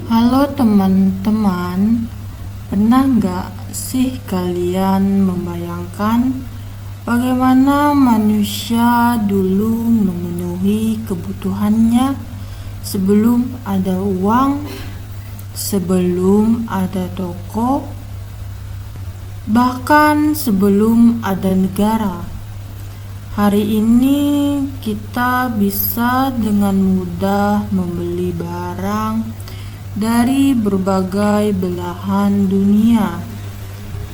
Halo teman-teman, pernah nggak sih kalian membayangkan bagaimana manusia dulu memenuhi kebutuhannya sebelum ada uang, sebelum ada toko, bahkan sebelum ada negara? Hari ini kita bisa dengan mudah membeli barang dari berbagai belahan dunia.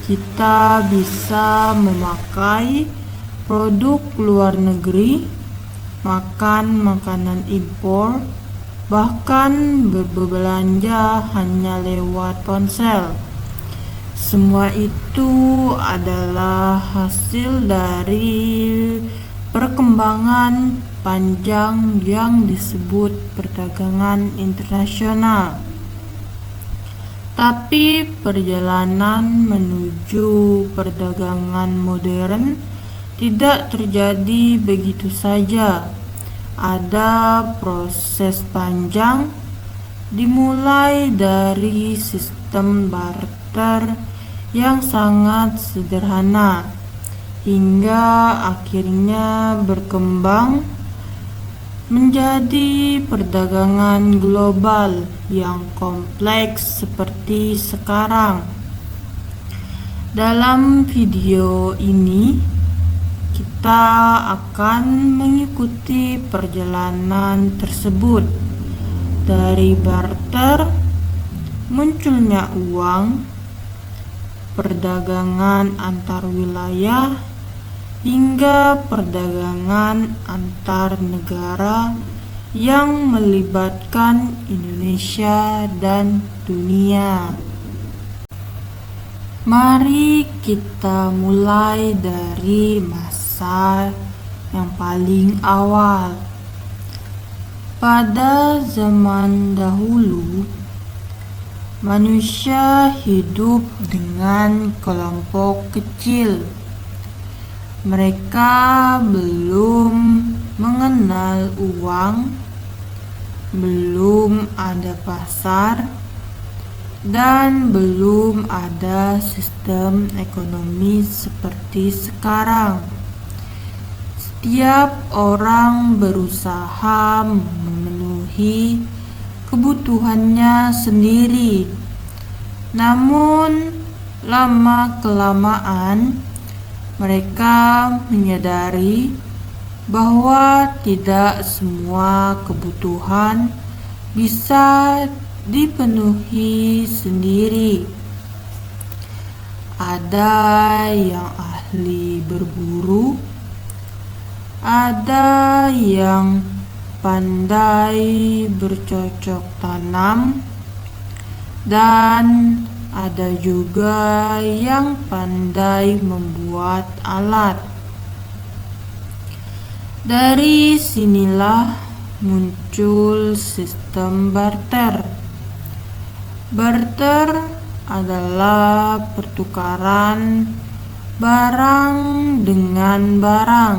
Kita bisa memakai produk luar negeri, makan makanan impor, bahkan berbelanja hanya lewat ponsel. Semua itu adalah hasil dari perkembangan panjang yang disebut perdagangan internasional. Tapi perjalanan menuju perdagangan modern tidak terjadi begitu saja. Ada proses panjang, dimulai dari sistem barter yang sangat sederhana hingga akhirnya berkembang menjadi perdagangan global yang kompleks seperti sekarang. Dalam video ini kita akan mengikuti perjalanan tersebut dari barter, munculnya uang, perdagangan antar wilayah, hingga perdagangan antar negara yang melibatkan Indonesia dan dunia. Mari kita mulai dari masa yang paling awal. Pada zaman dahulu, manusia hidup dengan kelompok kecil. Mereka belum mengenal uang, belum ada pasar, dan belum ada sistem ekonomi seperti sekarang. Setiap orang berusaha memenuhi kebutuhannya sendiri. Namun, lama-kelamaan mereka menyadari bahwa tidak semua kebutuhan bisa dipenuhi sendiri. Ada yang ahli berburu, ada yang pandai bercocok tanam, dan ada juga yang pandai membuat alat. Dari sinilah muncul sistem barter. Barter adalah pertukaran barang dengan barang.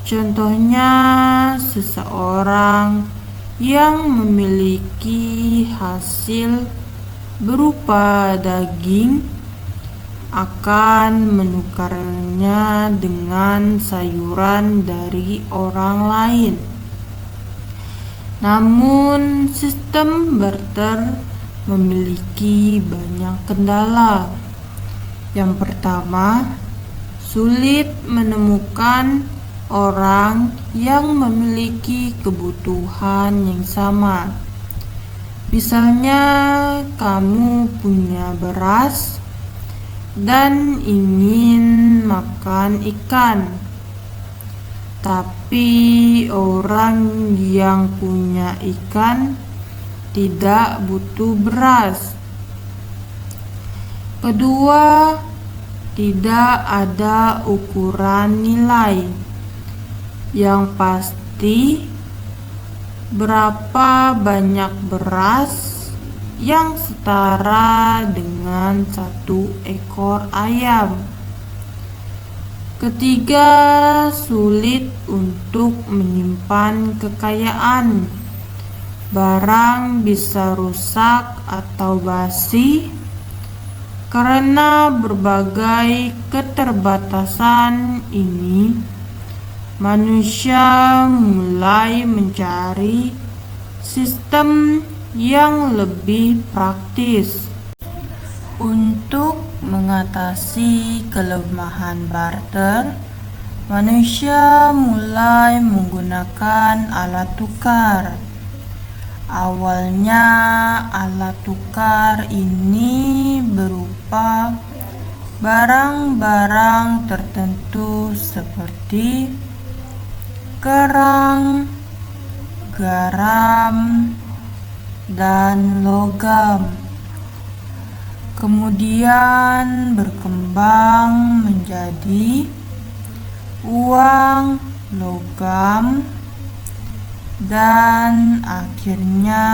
Contohnya, seseorang yang memiliki hasil berupa daging akan menukarnya dengan sayuran dari orang lain. Namun, sistem barter memiliki banyak kendala. Yang pertama, sulit menemukan orang yang memiliki kebutuhan yang sama. Misalnya, kamu punya beras dan ingin makan ikan, tapi orang yang punya ikan tidak butuh beras. Kedua, tidak ada ukuran nilai yang pasti. Berapa banyak beras yang setara dengan satu ekor ayam. Ketiga, sulit untuk menyimpan kekayaan. barang bisa rusak atau basi. Karena berbagai keterbatasan ini, manusia mulai mencari sistem yang lebih praktis. Untuk mengatasi kelemahan barter, manusia mulai menggunakan alat tukar. Awalnya alat tukar ini berupa barang-barang tertentu seperti kerang, garam, dan logam. Kemudian berkembang menjadi uang, logam, dan akhirnya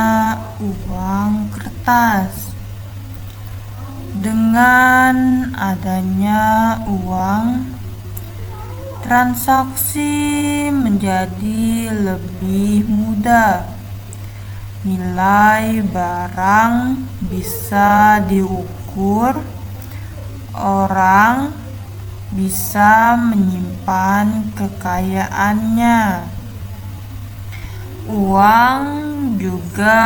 uang kertas. Dengan adanya uang, transaksi menjadi lebih mudah. Nilai barang bisa diukur, orang bisa menyimpan kekayaannya. Uang juga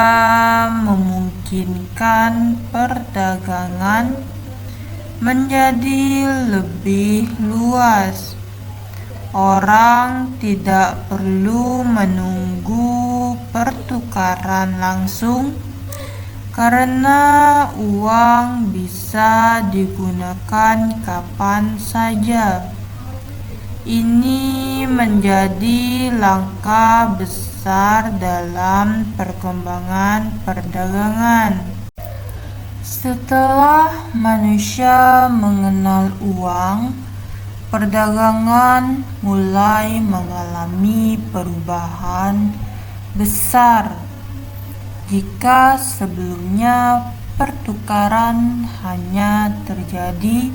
memungkinkan perdagangan menjadi lebih luas. Orang tidak perlu menunggu pertukaran langsung karena uang bisa digunakan kapan saja. Ini menjadi langkah besar dalam perkembangan perdagangan. Setelah manusia mengenal uang, perdagangan mulai mengalami perubahan besar. Jika sebelumnya pertukaran hanya terjadi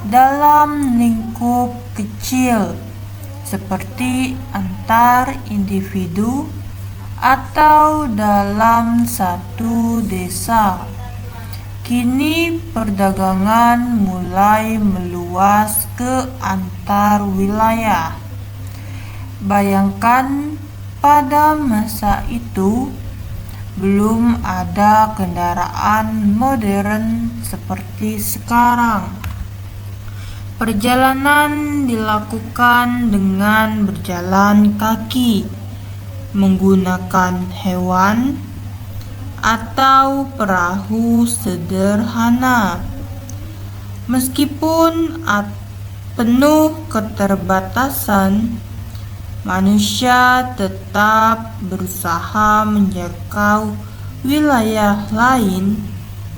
dalam lingkup kecil seperti antar individu atau dalam satu desa, kini perdagangan mulai meluas ke antar wilayah. Bayangkan pada masa itu belum ada kendaraan modern seperti sekarang. Perjalanan dilakukan dengan berjalan kaki, menggunakan hewan, atau perahu sederhana. Meskipun penuh keterbatasan, manusia tetap berusaha menjangkau wilayah lain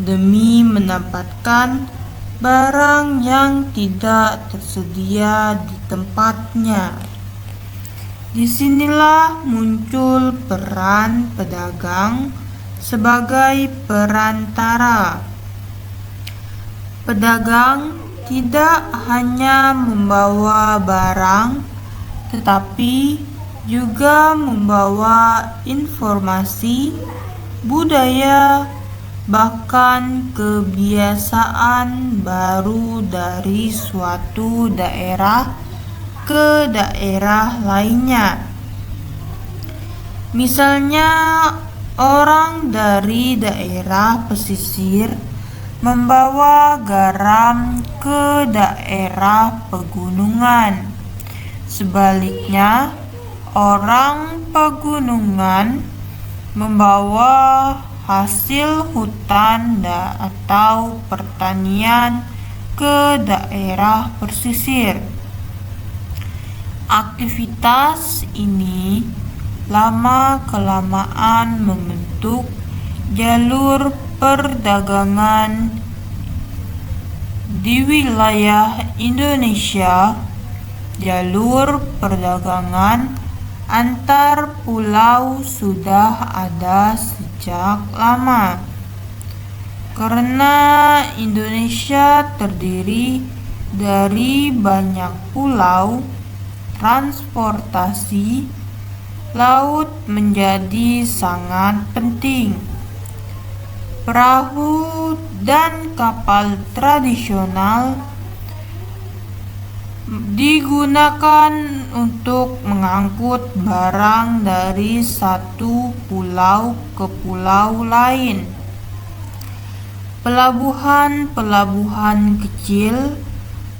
demi mendapatkan barang yang tidak tersedia di tempatnya. Disinilah muncul peran pedagang sebagai perantara. Pedagang tidak hanya membawa barang, tetapi juga membawa informasi, budaya, bahkan kebiasaan baru dari suatu daerah ke daerah lainnya. Misalnya, orang dari daerah pesisir membawa garam ke daerah pegunungan. Sebaliknya, orang pegunungan membawa hasil hutan atau pertanian ke daerah pesisir. Aktivitas ini lama-kelamaan membentuk jalur perdagangan di wilayah Indonesia. Jalur perdagangan antar pulau sudah ada sejak lama. Karena Indonesia terdiri dari banyak pulau, transportasi laut menjadi sangat penting. Perahu dan kapal tradisional digunakan untuk mengangkut barang dari satu pulau ke pulau lain. Pelabuhan-pelabuhan kecil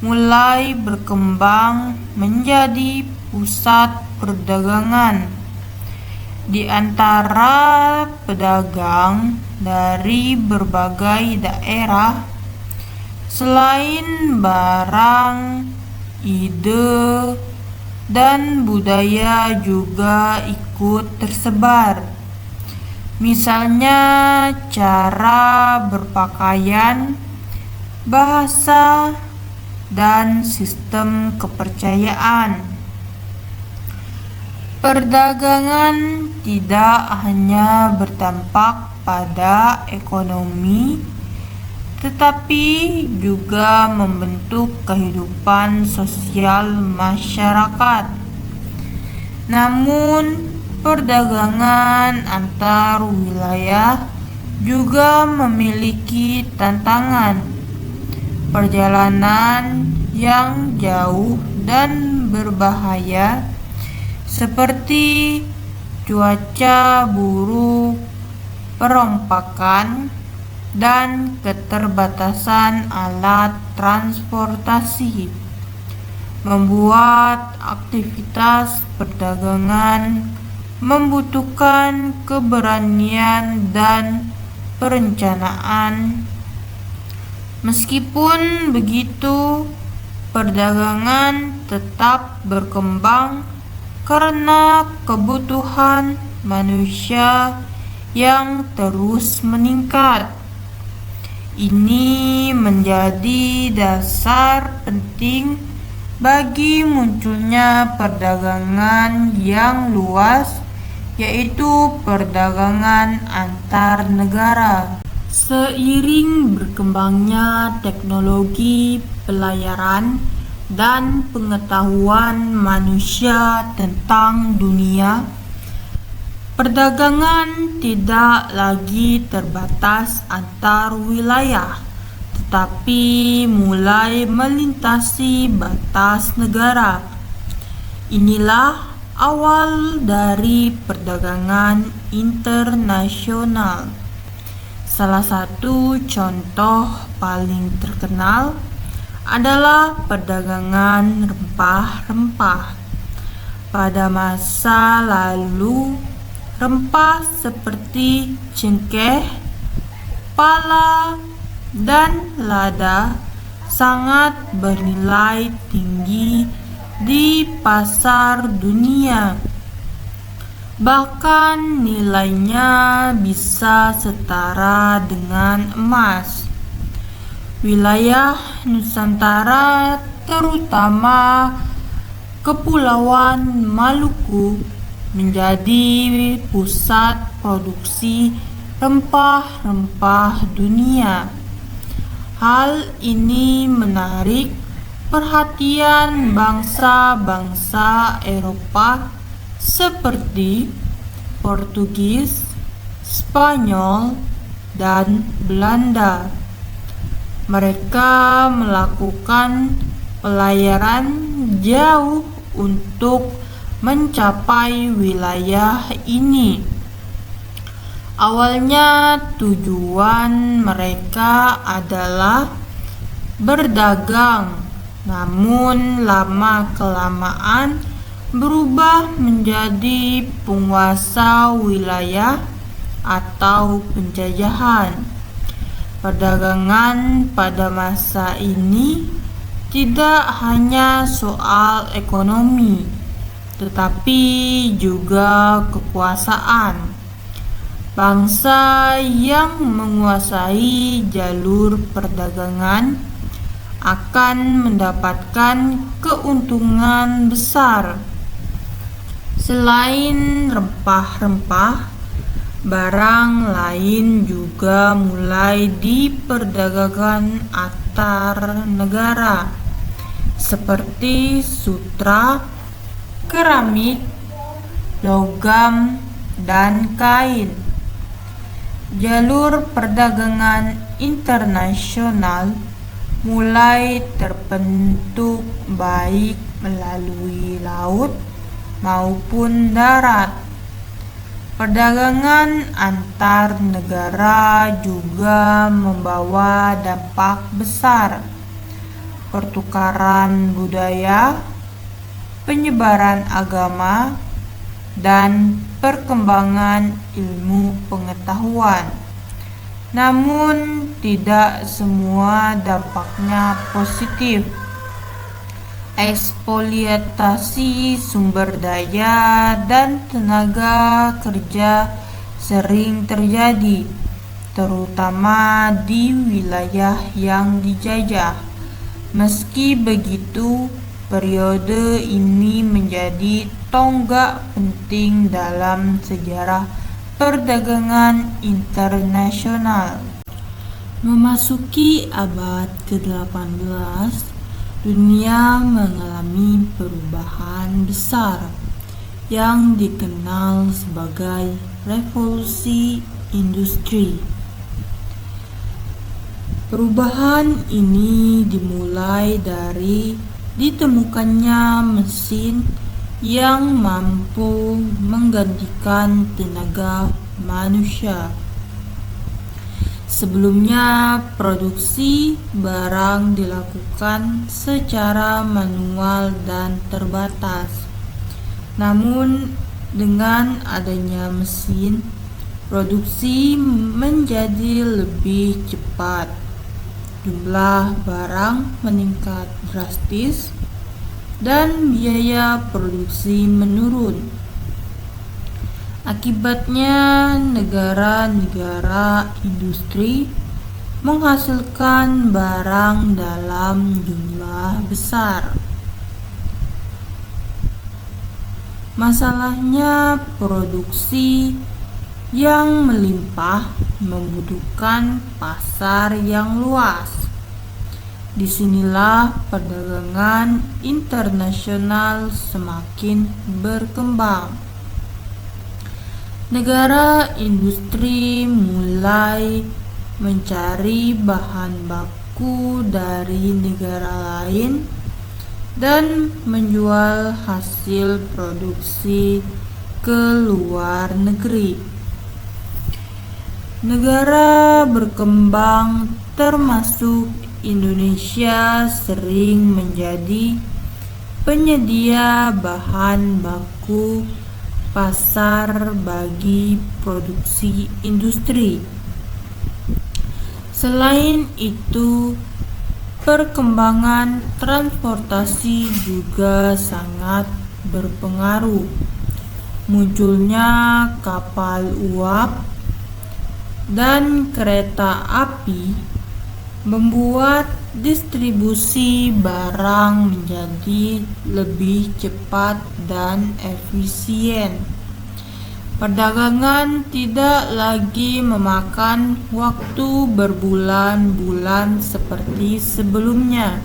mulai berkembang menjadi pusat perdagangan di antara pedagang dari berbagai daerah. Selain barang, ide dan budaya juga ikut tersebar. Misalnya cara berpakaian, bahasa, dan sistem kepercayaan. Perdagangan tidak hanya berdampak pada ekonomi, tetapi juga membentuk kehidupan sosial masyarakat. Namun, perdagangan antar wilayah juga memiliki tantangan. Perjalanan yang jauh dan berbahaya, seperti cuaca buruk, perompakan, dan keterbatasan alat transportasi, membuat aktivitas perdagangan membutuhkan keberanian dan perencanaan. Meskipun begitu, perdagangan tetap berkembang karena kebutuhan manusia yang terus meningkat. Ini menjadi dasar penting bagi munculnya perdagangan yang luas, yaitu perdagangan antar negara. Seiring berkembangnya teknologi pelayaran dan pengetahuan manusia tentang dunia, perdagangan tidak lagi terbatas antar wilayah, tetapi mulai melintasi batas negara. Inilah awal dari perdagangan internasional. Salah satu contoh paling terkenal adalah perdagangan rempah-rempah. Pada masa lalu, rempah seperti cengkeh, pala, dan lada sangat bernilai tinggi di pasar dunia. Bahkan nilainya bisa setara dengan emas. Wilayah Nusantara, terutama Kepulauan Maluku, menjadi pusat produksi rempah-rempah dunia. Hal ini menarik perhatian bangsa-bangsa Eropa seperti Portugis, Spanyol, dan Belanda. Mereka melakukan pelayaran jauh untuk mencapai wilayah ini. Awalnya tujuan mereka adalah berdagang, namun lama-kelamaan berubah menjadi penguasa wilayah atau penjajahan. Perdagangan pada masa ini tidak hanya soal ekonomi, tetapi juga kekuasaan. Bangsa yang menguasai jalur perdagangan akan mendapatkan keuntungan besar. Selain rempah-rempah, barang lain juga mulai diperdagangkan antar negara, seperti sutra, keramik, logam, dan kain. Jalur perdagangan internasional mulai terbentuk baik melalui laut maupun darat. Perdagangan antar negara juga membawa dampak besar. Pertukaran budaya, penyebaran agama, dan perkembangan ilmu pengetahuan. Namun, tidak semua dampaknya positif. Eksploitasi sumber daya dan tenaga kerja sering terjadi, terutama di wilayah yang dijajah. Meski begitu, periode ini menjadi tonggak penting dalam sejarah perdagangan internasional. Memasuki abad ke-18, dunia mengalami perubahan besar yang dikenal sebagai revolusi industri. Perubahan ini dimulai dari ditemukannya mesin yang mampu menggantikan tenaga manusia. Sebelumnya, produksi barang dilakukan secara manual dan terbatas. Namun, dengan adanya mesin, produksi menjadi lebih cepat. Jumlah barang meningkat drastis dan biaya produksi menurun. Akibatnya, negara-negara industri menghasilkan barang dalam jumlah besar. Masalahnya, produksi yang melimpah membutuhkan pasar yang luas. Disinilah perdagangan internasional semakin berkembang. Negara industri mulai mencari bahan baku dari negara lain dan menjual hasil produksi ke luar negeri. Negara berkembang termasuk Indonesia sering menjadi penyedia bahan baku pasar bagi produksi industri. Selain itu, perkembangan transportasi juga sangat berpengaruh. Munculnya kapal uap dan kereta api membuat distribusi barang menjadi lebih cepat dan efisien. Perdagangan tidak lagi memakan waktu berbulan-bulan seperti sebelumnya.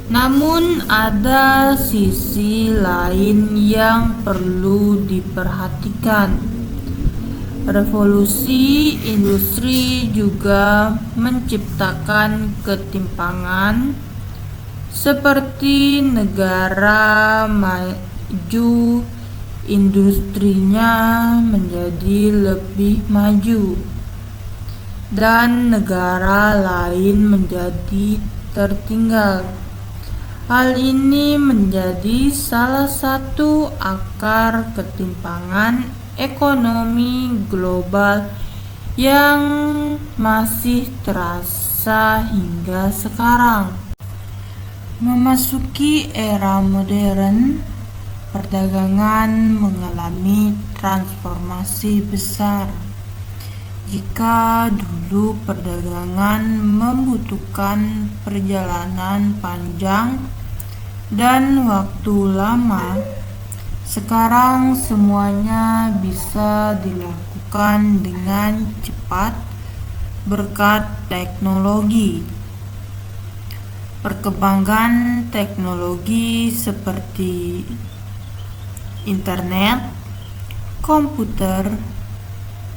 Namun ada sisi lain yang perlu diperhatikan. Revolusi industri juga menciptakan ketimpangan, seperti negara maju industrinya menjadi lebih maju dan negara lain menjadi tertinggal. Hal ini menjadi salah satu akar ketimpangan ekonomi global yang masih terasa hingga sekarang. Memasuki era modern, perdagangan mengalami transformasi besar. Jika dulu perdagangan membutuhkan perjalanan panjang dan waktu lama, sekarang semuanya bisa dilakukan dengan cepat berkat teknologi. Perkembangan teknologi seperti internet, komputer,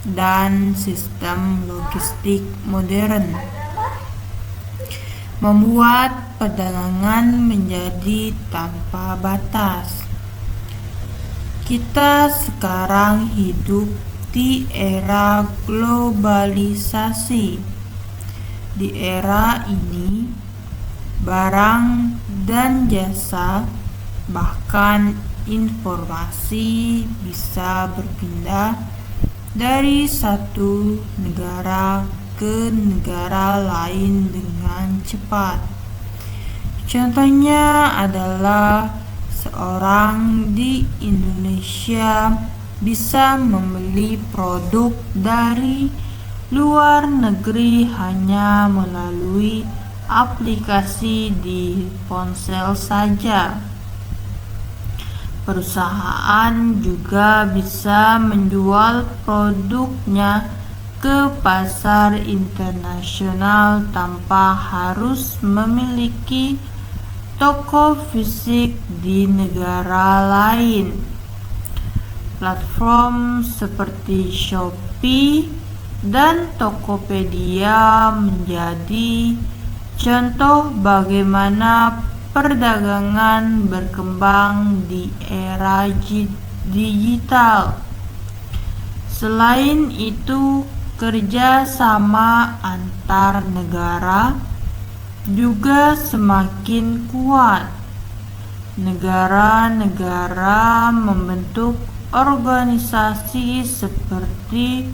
dan sistem logistik modern, membuat perdagangan menjadi tanpa batas. Kita sekarang hidup di era globalisasi. Di era ini, barang dan jasa, bahkan informasi bisa berpindah dari satu negara ke negara lain dengan cepat. Contohnya adalah seorang di Indonesia bisa membeli produk dari luar negeri hanya melalui aplikasi di ponsel saja. Perusahaan juga bisa menjual produknya ke pasar internasional tanpa harus memiliki toko fisik di negara lain. Platform seperti Shopee dan Tokopedia menjadi contoh bagaimana perdagangan berkembang di era digital. Selain itu, kerjasama antar negara juga semakin kuat. Negara-negara membentuk organisasi seperti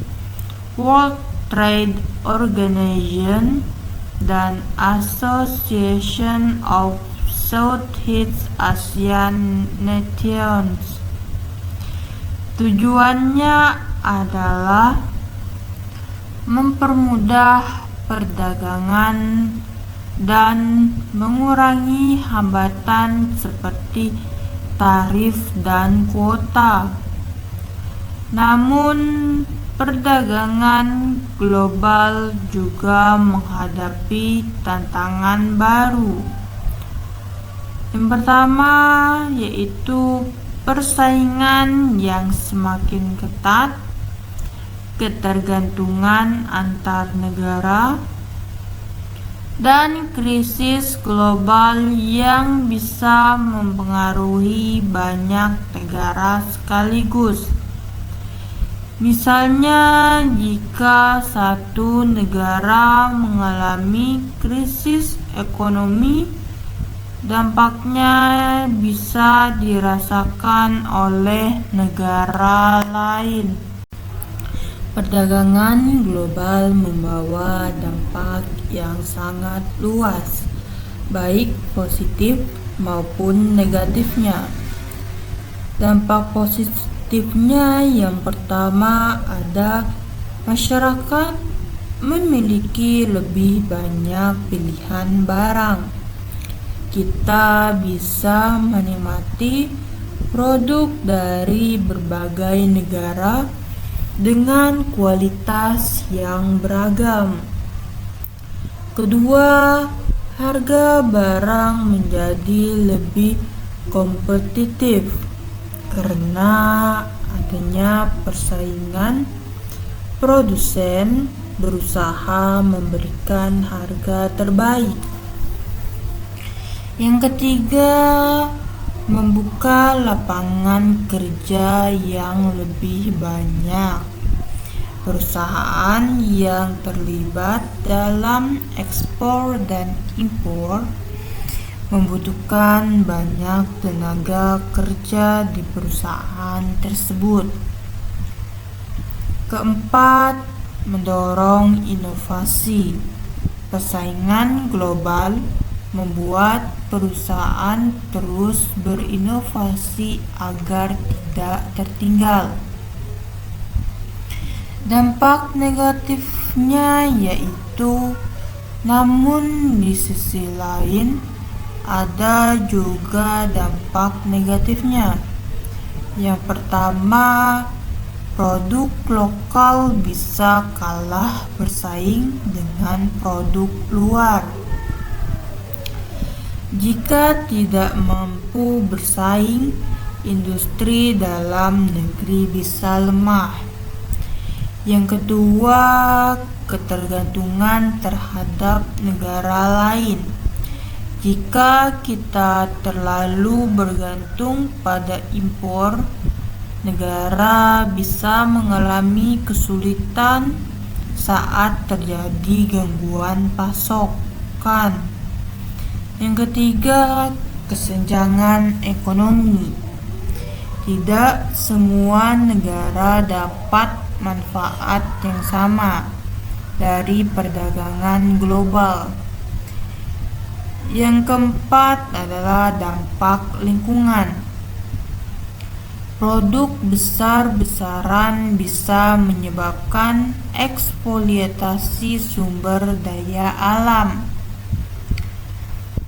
World Trade Organization dan Association of Southeast Asian Nations. Tujuannya adalah mempermudah perdagangan dan mengurangi hambatan seperti tarif dan kuota. Namun, perdagangan global juga menghadapi tantangan baru. Yang pertama yaitu persaingan yang semakin ketat, ketergantungan antar negara, dan krisis global yang bisa mempengaruhi banyak negara sekaligus. Misalnya, jika satu negara mengalami krisis ekonomi, dampaknya bisa dirasakan oleh negara lain. Perdagangan global membawa dampak yang sangat luas, baik positif maupun negatifnya. Dampak positifnya yang pertama ada masyarakat memiliki lebih banyak pilihan barang. Kita bisa menikmati produk dari berbagai negara dengan kualitas yang beragam. Kedua, harga barang menjadi lebih kompetitif karena adanya persaingan. Produsen berusaha memberikan harga terbaik. Yang ketiga, membuka lapangan kerja yang lebih banyak. Perusahaan yang terlibat dalam ekspor dan impor membutuhkan banyak tenaga kerja di perusahaan tersebut. Keempat, mendorong inovasi. Persaingan global membuat perusahaan terus berinovasi agar tidak tertinggal. Dampak negatifnya yaitu, namun di sisi lain ada juga dampak negatifnya. Yang pertama, produk lokal bisa kalah bersaing dengan produk luar. Jika tidak mampu bersaing, industri dalam negeri bisa lemah. Yang kedua, ketergantungan terhadap negara lain. Jika kita terlalu bergantung pada impor, negara bisa mengalami kesulitan saat terjadi gangguan pasokan. Yang ketiga, kesenjangan ekonomi. Tidak semua negara dapat manfaat yang sama dari perdagangan global. Yang keempat adalah dampak lingkungan. Produk besar-besaran bisa menyebabkan eksploitasi sumber daya alam.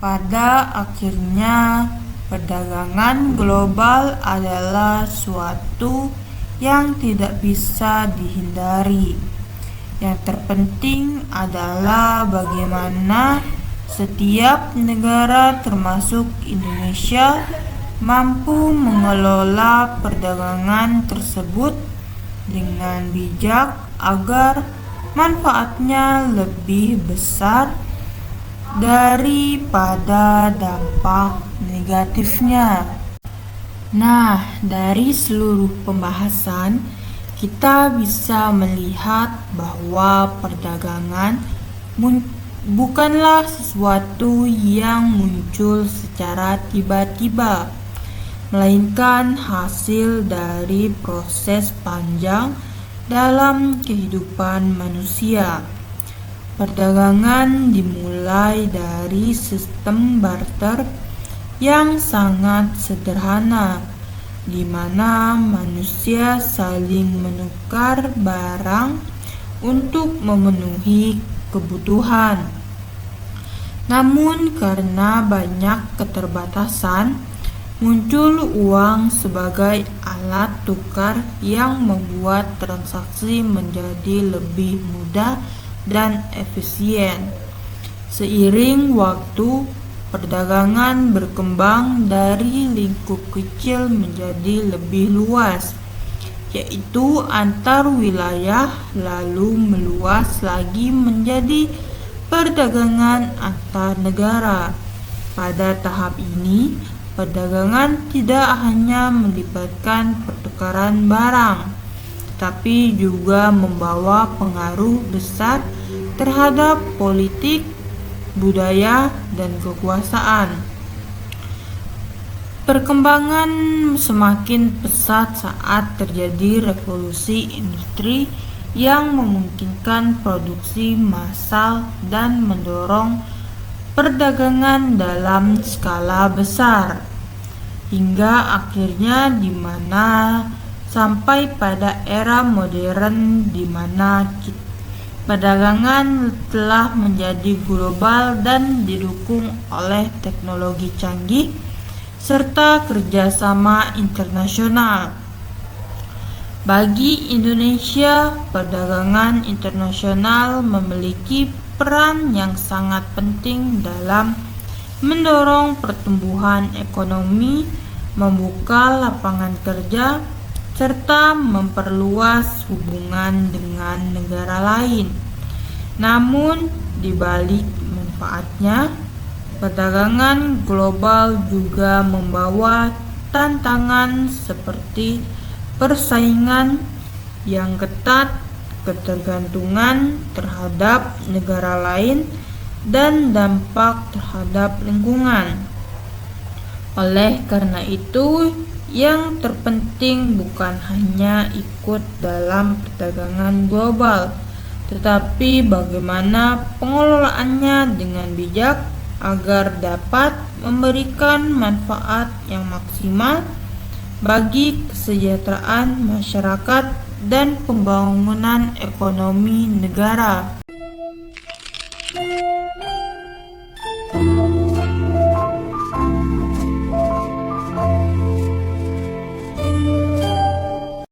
Pada akhirnya, perdagangan global adalah suatu yang tidak bisa dihindari. Yang terpenting adalah bagaimana setiap negara termasuk Indonesia mampu mengelola perdagangan tersebut dengan bijak agar manfaatnya lebih besar daripada dampak negatifnya. Nah, dari seluruh pembahasan kita bisa melihat bahwa perdagangan bukanlah sesuatu yang muncul secara tiba-tiba, melainkan hasil dari proses panjang dalam kehidupan manusia. Perdagangan dimulai dari sistem barter yang sangat sederhana, di mana manusia saling menukar barang untuk memenuhi kebutuhan. Namun karena banyak keterbatasan, muncul uang sebagai alat tukar yang membuat transaksi menjadi lebih mudah dan efisien. Seiring waktu, perdagangan berkembang dari lingkup kecil menjadi lebih luas, yaitu antar wilayah, lalu meluas lagi menjadi perdagangan antar negara. Pada tahap ini, perdagangan tidak hanya melibatkan pertukaran barang, tetapi juga membawa pengaruh besar terhadap politik, budaya, dan kekuasaan. Perkembangan semakin pesat saat terjadi revolusi industri yang memungkinkan produksi massal dan mendorong perdagangan dalam skala besar, hingga akhirnya sampai pada era modern di mana perdagangan telah menjadi global dan didukung oleh teknologi canggih serta kerjasama internasional. Bagi Indonesia, perdagangan internasional memiliki peran yang sangat penting dalam mendorong pertumbuhan ekonomi, membuka lapangan kerja, serta memperluas hubungan dengan negara lain. Namun, di balik manfaatnya, perdagangan global juga membawa tantangan seperti persaingan yang ketat, ketergantungan terhadap negara lain, dan dampak terhadap lingkungan. Oleh karena itu, yang terpenting bukan hanya ikut dalam perdagangan global, tetapi bagaimana pengelolaannya dengan bijak agar dapat memberikan manfaat yang maksimal bagi kesejahteraan masyarakat dan pembangunan ekonomi negara.